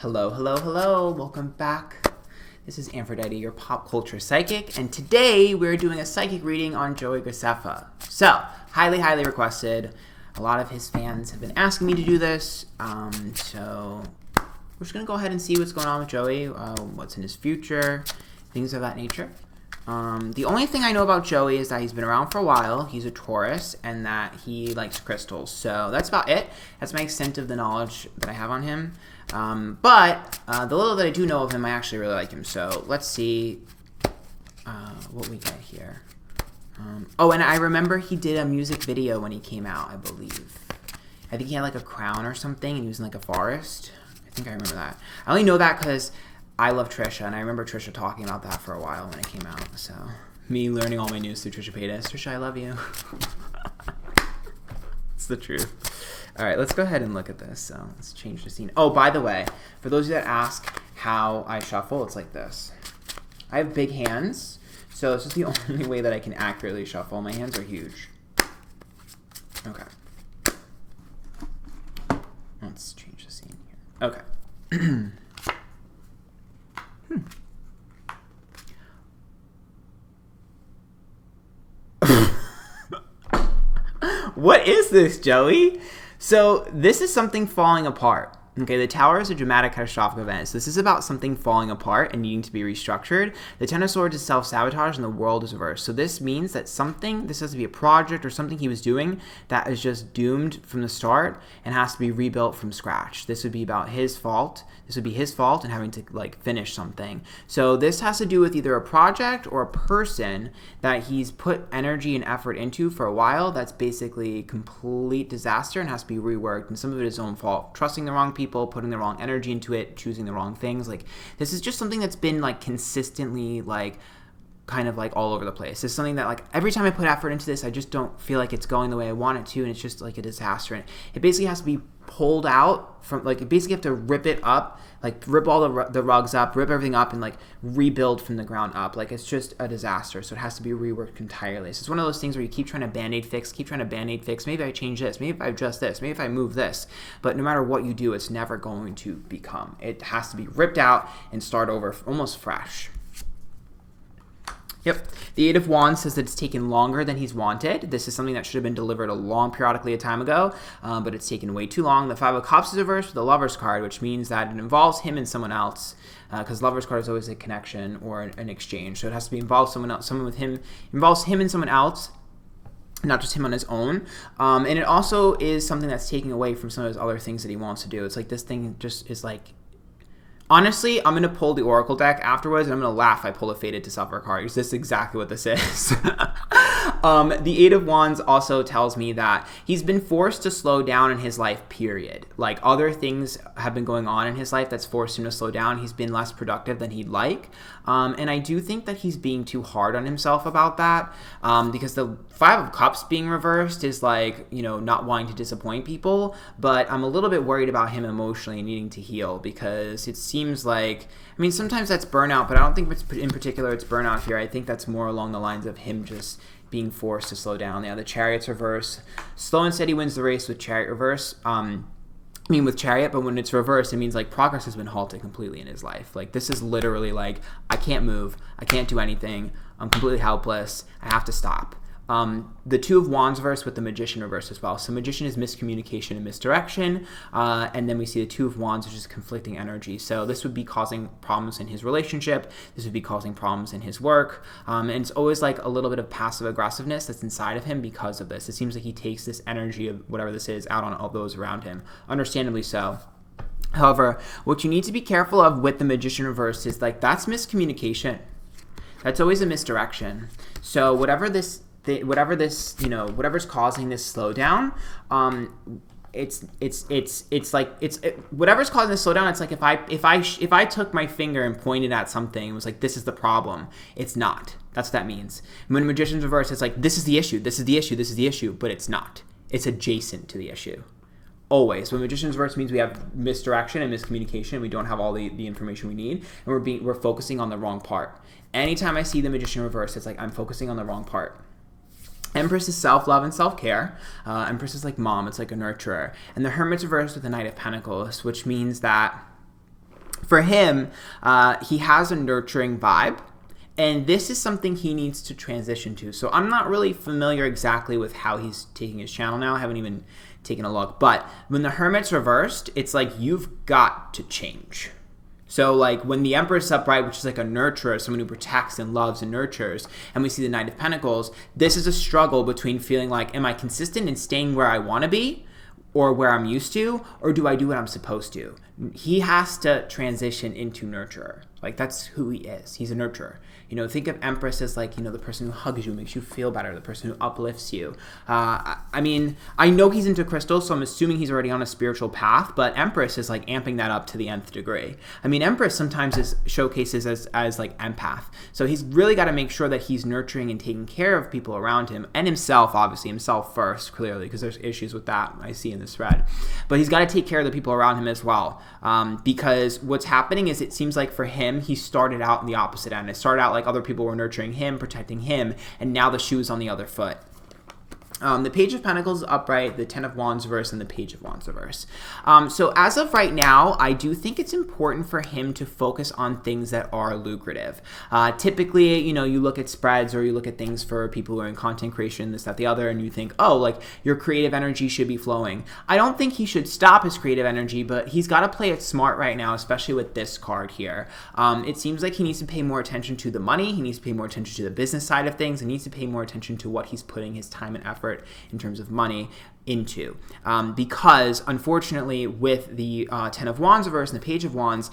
Hello, hello, hello. Welcome back. This is Antphrodite, your pop culture psychic, and today we're doing a psychic reading on Joey Graceffa. So, highly, highly requested. A lot of his fans have been asking me to do this, so we're just going to go ahead and see what's going on with Joey, what's in his future, things of that nature. The only thing I know about Joey is that he's been around for a while, he's a Taurus, and that he likes crystals. So that's about it. That's my extent of the knowledge that I have on him. But the little that I do know of him, I actually really like him. So let's see what we get here. Oh, and I remember he did a music video when he came out, I believe. I think he had like a crown or something, and he was in like a forest. I think I remember that. I only know that because I love Trisha, and I remember Trisha talking about that for a while when it came out. So, me learning all my news through Trisha Paytas. Trisha, I love you. It's the truth. All right, let's go ahead and look at this. So, let's change the scene. Oh, by the way, for those of you that ask how I shuffle, it's like this. I have big hands, so this is the only way that I can accurately shuffle. My hands are huge. Okay. Let's change the scene here. Okay. What is this, Joey? So this is something falling apart. Okay, the Tower is a dramatic catastrophic event. So this is about something falling apart and needing to be restructured. The Ten of Swords is self-sabotage and the world is reversed. So this means that this has to be a project or something he was doing that is just doomed from the start and has to be rebuilt from scratch. This would be about his fault. This would be his fault and having to finish something. So this has to do with either a project or a person that he's put energy and effort into for a while that's basically complete disaster and has to be reworked. And some of it is his own fault. Trusting the wrong people, putting the wrong energy into it, choosing the wrong things. This is just something that's been consistently kind of all over the place. It's something that every time I put effort into this, I just don't feel like it's going the way I want it to, and it's just a disaster. And it basically has to be pulled out from you basically have to rip it up, rip all the rugs up, rip everything up, and rebuild from the ground up. It's just a disaster. So it has to be reworked entirely. So it's one of those things where you keep trying to band-aid fix. Maybe I change this. Maybe if I adjust this. Maybe if I move this. But no matter what you do, it's never going to become. It has to be ripped out and start over almost fresh. Yep. The Eight of Wands says that it's taken longer than he's wanted. This is something that should have been delivered periodically a time ago, but it's taken way too long. The Five of Cups is reversed with the Lover's card, which means that it involves him and someone else, because Lover's card is always a connection or an exchange. So it has to be involved someone else, involves him and someone else, not just him on his own. And it also is something that's taking away from some of his other things that he wants to do. It's this thing just is honestly, I'm going to pull the Oracle deck afterwards, and I'm going to laugh I pull a Fated to Suffer card, because this is exactly what this is. The Eight of Wands also tells me that he's been forced to slow down in his life, period. Other things have been going on in his life that's forced him to slow down. He's been less productive than he'd like. And I do think that he's being too hard on himself about that, because the Five of Cups being reversed is not wanting to disappoint people, but I'm a little bit worried about him emotionally needing to heal, because it seems sometimes that's burnout, but I don't think in particular it's burnout here. I think that's more along the lines of him just being forced to slow down. The Chariot's reverse. Slow and steady wins the race with Chariot reverse. With Chariot, but when it's reversed, it means progress has been halted completely in his life. This is literally I can't move, I can't do anything, I'm completely helpless, I have to stop. The Two of Wands reverse with the Magician reverse as well. So Magician is miscommunication and misdirection, and then we see the Two of Wands, which is conflicting energy. So this would be causing problems in his relationship, this would be causing problems in his work, and it's always a little bit of passive aggressiveness that's inside of him because of this. It seems like he takes this energy of whatever this is out on all those around him, understandably so. However, what you need to be careful of with the Magician reverse is that's miscommunication. That's always a misdirection. So whatever's causing this slowdown, whatever's causing this slowdown. It's if I took my finger and pointed at something, it was this is the problem. It's not. That's what that means. When Magician's reverse, it's this is the issue. This is the issue. This is the issue. But it's not. It's adjacent to the issue. Always. When Magician's reverse means we have misdirection and miscommunication, and we don't have all the information we need, and we're focusing on the wrong part. Anytime I see the Magician reverse, it's I'm focusing on the wrong part. Empress is self-love and self-care. Empress is mom. It's a nurturer. And the Hermit's reversed with the Knight of Pentacles, which means that For him, he has a nurturing vibe. And this is something he needs to transition to. So I'm not really familiar exactly with how he's taking his channel now. I haven't even taken a look. But when the Hermit's reversed, it's like you've got to change. So like when the Empress is upright, which is like a nurturer, someone who protects and loves and nurtures, and we see the Knight of Pentacles, this is a struggle between feeling like, am I consistent in staying where I want to be or where I'm used to, or do I do what I'm supposed to? He has to transition into nurturer. Like that's who he is. He's a nurturer. Think of Empress as like, the person who hugs you, makes you feel better, the person who uplifts you. I mean, I know he's into crystals, so I'm assuming he's already on a spiritual path, but Empress is like amping that up to the nth degree. I mean, Empress sometimes showcases as like empath. So he's really got to make sure that he's nurturing and taking care of people around him and himself, obviously, himself first, clearly, because there's issues with that I see in this thread. But he's got to take care of the people around him as well. Because what's happening is it seems like for him, he started out in the opposite end. It started out like other people were nurturing him, protecting him, and now the shoe is on the other foot. The Page of Pentacles is upright, the Ten of Wands reverse, and the Page of Wands reverse. So as of right now, I do think it's important for him to focus on things that are lucrative. Typically, you look at spreads or you look at things for people who are in content creation, this, that, the other, and you think, oh, like your creative energy should be flowing. I don't think he should stop his creative energy, but he's got to play it smart right now, especially with this card here. It seems like he needs to pay more attention to the money. He needs to pay more attention to the business side of things. He needs to pay more attention to what he's putting his time and effort in terms of money into, because unfortunately with the Ten of Wands reverse and the Page of Wands,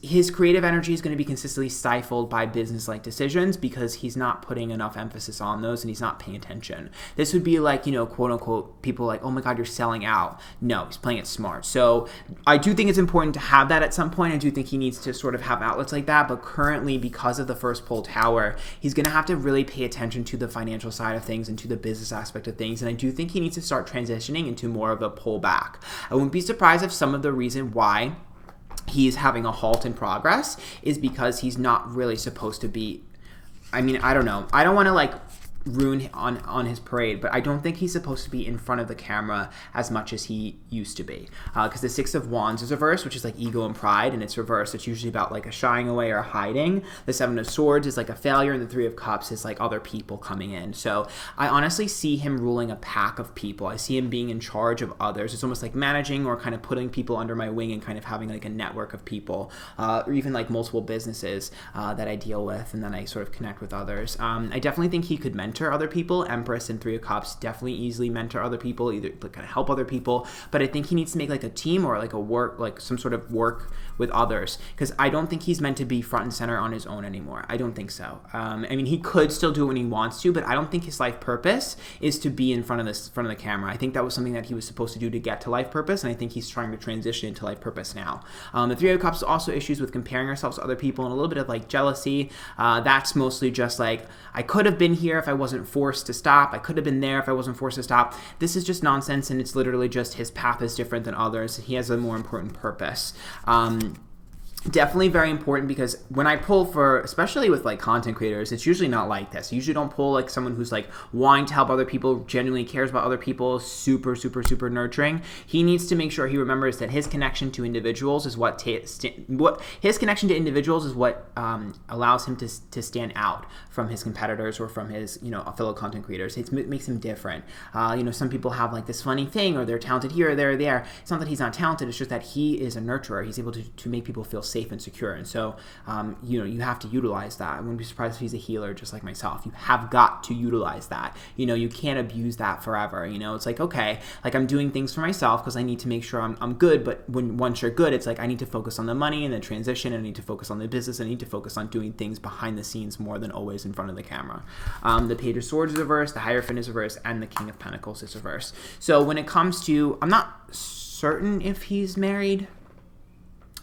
his creative energy is going to be consistently stifled by business-like decisions because he's not putting enough emphasis on those and he's not paying attention. This would be like, quote unquote, people like, oh my God, you're selling out. No, he's playing it smart. So I do think it's important to have that at some point. I do think he needs to sort of have outlets like that, but currently because of the first pole tower, he's going to have to really pay attention to the financial side of things and to the business aspect of things. And I do think he needs to start transitioning into more of a pullback. I wouldn't be surprised if some of the reason why he's having a halt in progress is because he's not really supposed to be. I mean, I don't know. I don't want to like ruin on his parade, but I don't think he's supposed to be in front of the camera as much as he used to be, because the Six of Wands is reversed, which is like ego and pride, and it's reversed. It's usually about like a shying away or a hiding. The Seven of Swords is like a failure, and the Three of Cups is like other people coming in. So I honestly see him ruling a pack of people. I see him being in charge of others. It's almost like managing or kind of putting people under my wing and kind of having like a network of people, or even like multiple businesses that I deal with, and then I sort of connect with others. I definitely think he could mentor other people. Empress and Three of Cups definitely easily mentor other people, either kind of help other people, but I think he needs to make like a team or like a work, like some sort of work with others, because I don't think he's meant to be front and center on his own anymore. I don't think so. I mean, he could still do it when he wants to, but I don't think his life purpose is to be in front of the camera. I think that was something that he was supposed to do to get to life purpose, and I think he's trying to transition into life purpose now. The Three of Cups also issues with comparing ourselves to other people and a little bit of like jealousy. That's mostly just like, I could have been here if I wasn't forced to stop. I could have been there if I wasn't forced to stop. This is just nonsense, and it's literally just his path is different than others. He has a more important purpose. Definitely very important, because when I pull for, especially with like content creators, it's usually not like this. I usually don't pull like someone who's like wanting to help other people, genuinely cares about other people, super nurturing. He needs to make sure he remembers that his connection to individuals is what his connection to individuals is what allows him to stand out from his competitors or from his fellow content creators. It makes him different. Some people have like this funny thing, or they're talented here or there. It's not that he's not talented. It's just that he is a nurturer. He's able to make people feel safe and secure, and so you have to utilize that. I wouldn't be surprised if he's a healer just like myself. You have got to utilize that. You can't abuse that forever. It's like, okay, like I'm doing things for myself because I need to make sure I'm good, but once you're good, it's like I need to focus on the money and the transition, and I need to focus on the business, and I need to focus on doing things behind the scenes more than always in front of the camera. The Page of Swords is reversed, the Hierophant is reversed, and the King of Pentacles is reversed. So when it comes to, I'm not certain if he's married.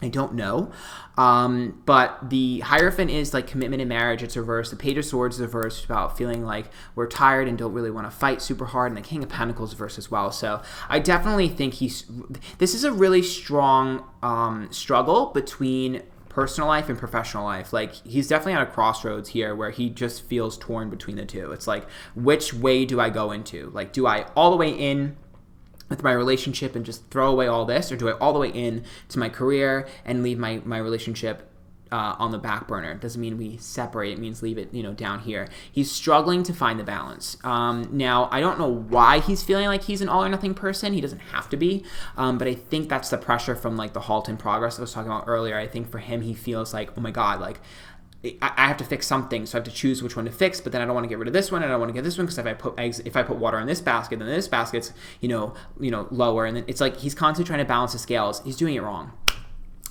I don't know, but the Hierophant is like commitment in marriage. It's reversed. The Page of Swords is reversed. It's about feeling like we're tired and don't really want to fight super hard. And the King of Pentacles is reversed as well. So I definitely think this is a really strong struggle between personal life and professional life. Like, he's definitely at a crossroads here where he just feels torn between the two. It's like, which way do I go into? Like, do I all the way in with my relationship and just throw away all this, or do I all the way in to my career and leave my relationship on the back burner? It doesn't mean we separate. It means leave it, down here. He's struggling to find the balance. Now, I don't know why he's feeling like he's an all or nothing person. He doesn't have to be, but I think that's the pressure from like the halt in progress I was talking about earlier. I think for him, he feels like, oh my God, like I have to fix something, so I have to choose which one to fix. But then I don't want to get rid of this one, and I don't want to get this one, because if I put water in this basket, then this basket's lower, and then it's like he's constantly trying to balance the scales. He's doing it wrong.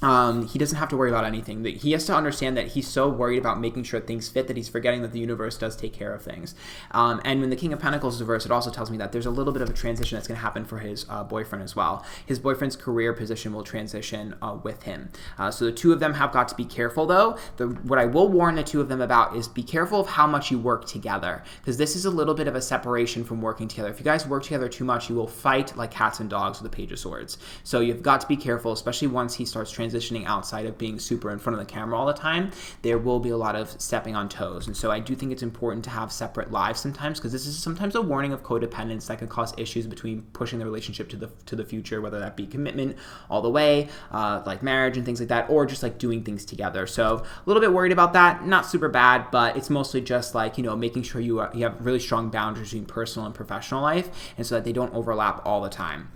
He doesn't have to worry about anything. He has to understand that he's so worried about making sure things fit that he's forgetting that the universe does take care of things. And when the King of Pentacles is reversed, it also tells me that there's a little bit of a transition that's going to happen for his boyfriend as well. His boyfriend's career position will transition with him. So the two of them have got to be careful, though. What I will warn the two of them about is be careful of how much you work together, because this is a little bit of a separation from working together. If you guys work together too much, you will fight like cats and dogs with the Page of Swords. So you've got to be careful, especially once he starts transitioning outside of being super in front of the camera all the time. There will be a lot of stepping on toes, and so I do think it's important to have separate lives sometimes, because this is sometimes a warning of codependence that can cause issues between pushing the relationship to the future, whether that be commitment all the way, like marriage and things like that, or just like doing things together. So a little bit worried about that. Not super bad, but it's mostly just like making sure you have really strong boundaries between personal and professional life, and so that they don't overlap all the time.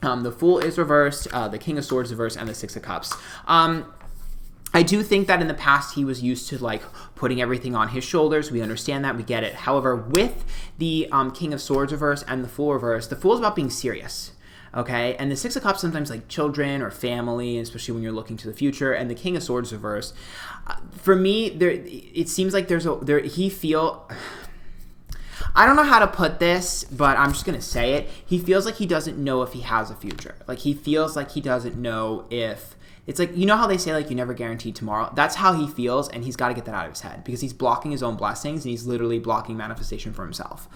The Fool is reversed, the King of Swords reversed, and the Six of Cups. I do think that in the past he was used to like putting everything on his shoulders. We understand that. We get it. However, with the King of Swords reversed and the Fool reversed, the Fool is about being serious. Okay, and the Six of Cups sometimes like children or family, especially when you're looking to the future. And the King of Swords reversed, for me, it seems like I don't know how to put this, but I'm just going to say it. He feels like he doesn't know if he has a future. Like, he feels like he doesn't know if... It's like, how they say, like, you never guarantee tomorrow? That's how he feels, and he's got to get that out of his head, because he's blocking his own blessings, and he's literally blocking manifestation for himself.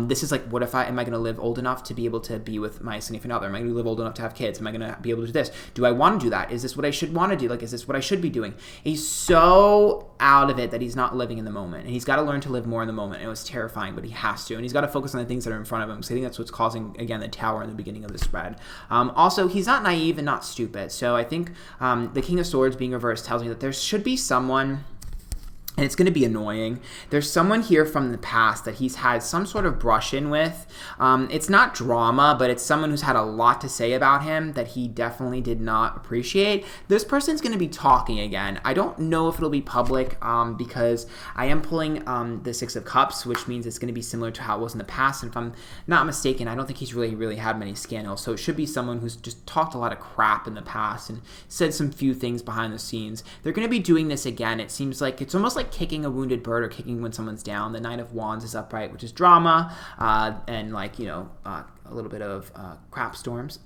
This is like, what if am I going to live old enough to be able to be with my significant other? Am I going to live old enough to have kids? Am I going to be able to do this? Do I want to do that? Is this what I should want to do? Like, is this what I should be doing? He's so out of it that he's not living in the moment, and he's got to learn to live more in the moment. It was terrifying, but he has to, and he's got to focus on the things that are in front of him, because I think that's what's causing, again, the tower in the beginning of the spread. Also, he's not naive and not stupid, so I think the King of Swords being reversed tells me that there should be someone, and it's going to be annoying. There's someone here from the past that he's had some sort of brush in with. It's not drama, but it's someone who's had a lot to say about him that he definitely did not appreciate. This person's going to be talking again. I don't know if it'll be public because I am pulling the Six of Cups, which means it's going to be similar to how it was in the past. And if I'm not mistaken, I don't think he's really had many scandals. So it should be someone who's just talked a lot of crap in the past and said some few things behind the scenes. They're going to be doing this again. It seems like it's almost like kicking a wounded bird or kicking when someone's down. The Knight of Wands is upright, which is drama, and like, a little bit of crap storms.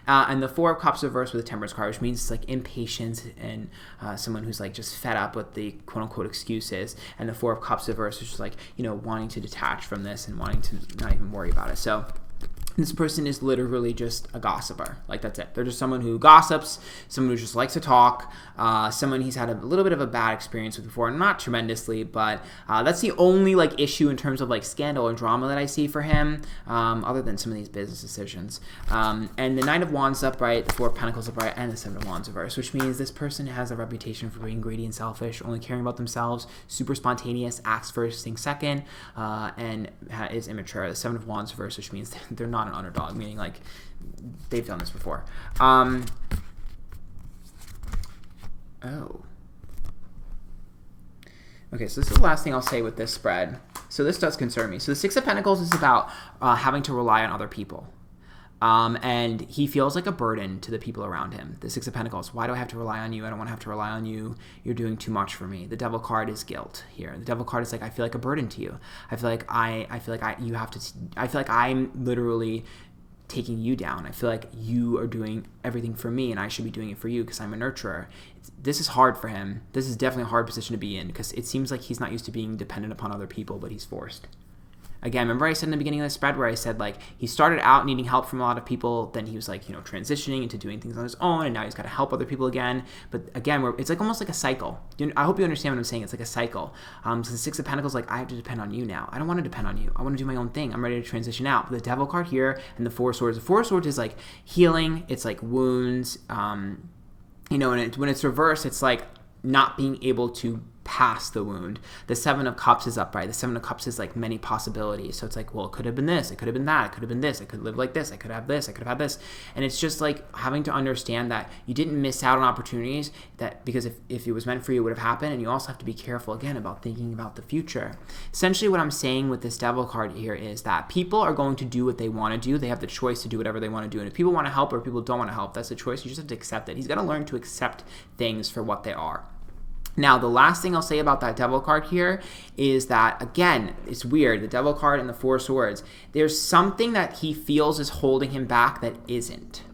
And the Four of Cups reversed with the Temperance card, which means it's like impatience and someone who's like just fed up with the quote-unquote excuses. And the Four of Cups reversed, which is like, wanting to detach from this and wanting to not even worry about it. So this person is literally just a gossiper. Like, that's it. They're just someone who gossips, someone who just likes to talk, someone he's had a little bit of a bad experience with before, not tremendously, but that's the only like issue in terms of like scandal or drama that I see for him, other than some of these business decisions. And the Knight of Wands upright, the Four of Pentacles upright, and the Seven of Wands reversed, which means this person has a reputation for being greedy and selfish, only caring about themselves, super spontaneous, acts first, thinks second, and is immature. The Seven of Wands reversed, which means they're not an underdog, meaning like they've done this before. Okay, so this is the last thing I'll say with this spread. So this does concern me. So the Six of Pentacles is about having to rely on other people. And he feels like a burden to the people around him. The Six of Pentacles, why do I have to rely on you? I don't want to have to rely on you. You're doing too much for me. The Devil card is guilt here. The Devil card is like, I feel like a burden to you. I feel like I feel like I'm literally taking you down. I feel like you are doing everything for me and I should be doing it for you because I'm a nurturer. This is hard for him. This is definitely a hard position to be in because it seems like he's not used to being dependent upon other people, but he's forced. Again, remember I said in the beginning of the spread where I said, like, he started out needing help from a lot of people, then he was, like, transitioning into doing things on his own, and now he's got to help other people again. But again, it's like almost like a cycle. I hope you understand what I'm saying. It's like a cycle. So the Six of Pentacles, like, I have to depend on you now. I don't want to depend on you. I want to do my own thing. I'm ready to transition out. But the Devil card here and the Four of Swords. The Four of Swords is like healing. It's like wounds. And when it's reversed, it's like not being able to pass the wound. The Seven of Cups is upright. The Seven of Cups is like many possibilities. So it's like, well, it could have been this, it could have been that, it could have been this, I could live like this, I could have this, I could have had this. And it's just like having to understand that you didn't miss out on opportunities that, because if it was meant for you, it would have happened. And you also have to be careful again about thinking about the future. Essentially what I'm saying with this Devil card here is that people are going to do what they want to do. They have the choice to do whatever they want to do. And if people want to help or people don't want to help, that's a choice. You just have to accept it. He's got to learn to accept things for what they are. Now, the last thing I'll say about that Devil card here is that, again, it's weird. The Devil card and the Four of Swords, there's something that he feels is holding him back that isn't.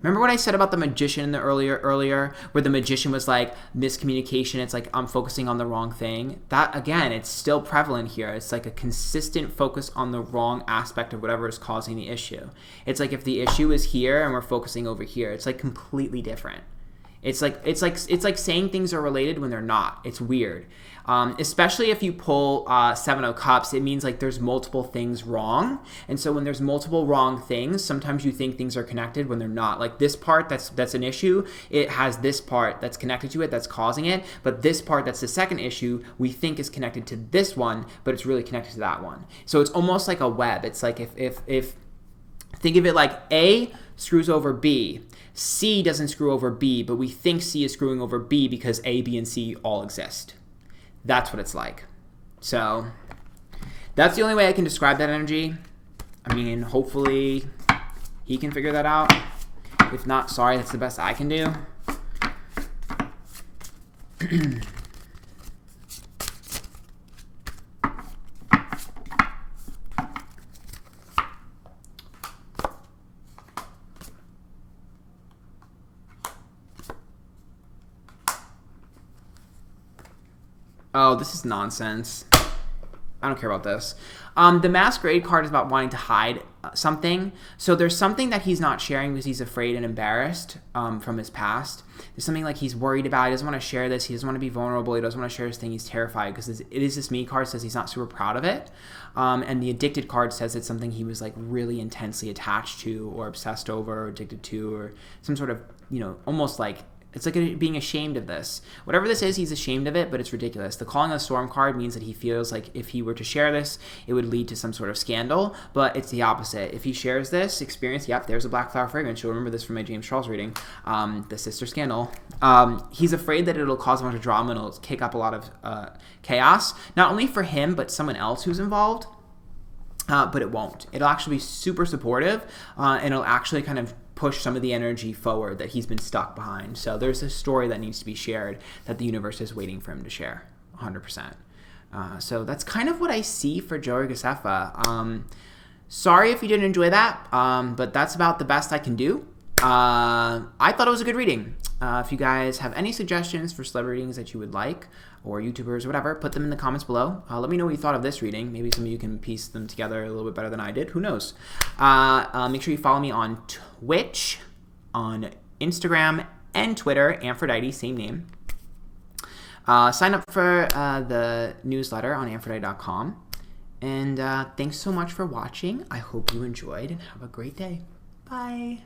Remember what I said about the Magician in the earlier, where the Magician was like miscommunication? It's like I'm focusing on the wrong thing. That, again, it's still prevalent here. It's like a consistent focus on the wrong aspect of whatever is causing the issue. It's like if the issue is here and we're focusing over here, it's like completely different. It's like saying things are related when they're not. It's weird. Especially if you pull Seven of Cups, it means like there's multiple things wrong. And so when there's multiple wrong things, sometimes you think things are connected when they're not. Like this part that's an issue, it has this part that's connected to it that's causing it. But this part that's the second issue, we think is connected to this one, but it's really connected to that one. So it's almost like a web. It's like if think of it like A screws over B. C doesn't screw over B, but we think C is screwing over B because A, B, and C all exist. That's what it's like. So that's the only way I can describe that energy. I mean, hopefully he can figure that out. If not, sorry, that's the best I can do. Oh, this is nonsense. I don't care about this. The Masquerade card is about wanting to hide something. So there's something that he's not sharing because he's afraid and embarrassed from his past. There's something like he's worried about. He doesn't want to share this. He doesn't want to be vulnerable. He doesn't want to share his thing. He's terrified because it is this Me card says he's not super proud of it. And the Addicted card says it's something he was like really intensely attached to or obsessed over or addicted to or some sort of, almost like, it's like being ashamed of this. Whatever this is, he's ashamed of it, but it's ridiculous. The Calling of the Storm card means that he feels like if he were to share this, it would lead to some sort of scandal, but it's the opposite. If he shares this experience, yep, there's a black flower fragrance. You'll remember this from my James Charles reading, the sister scandal. He's afraid that it'll cause a bunch of drama and it'll kick up a lot of chaos, not only for him, but someone else who's involved. But it won't. It'll actually be super supportive, and it'll actually kind of push some of the energy forward that he's been stuck behind. So there's a story that needs to be shared that the universe is waiting for him to share, 100%. So that's kind of what I see for Joey Graceffa. Sorry if you didn't enjoy that, but that's about the best I can do. I thought it was a good reading. If you guys have any suggestions for celebrity readings that you would like, or YouTubers, or whatever, put them in the comments below. Let me know what you thought of this reading. Maybe some of you can piece them together a little bit better than I did. Who knows? Make sure you follow me on Twitch, on Instagram, and Twitter. Antphrodite, same name. Sign up for the newsletter on antphrodite.com. And thanks so much for watching. I hope you enjoyed, and have a great day. Bye.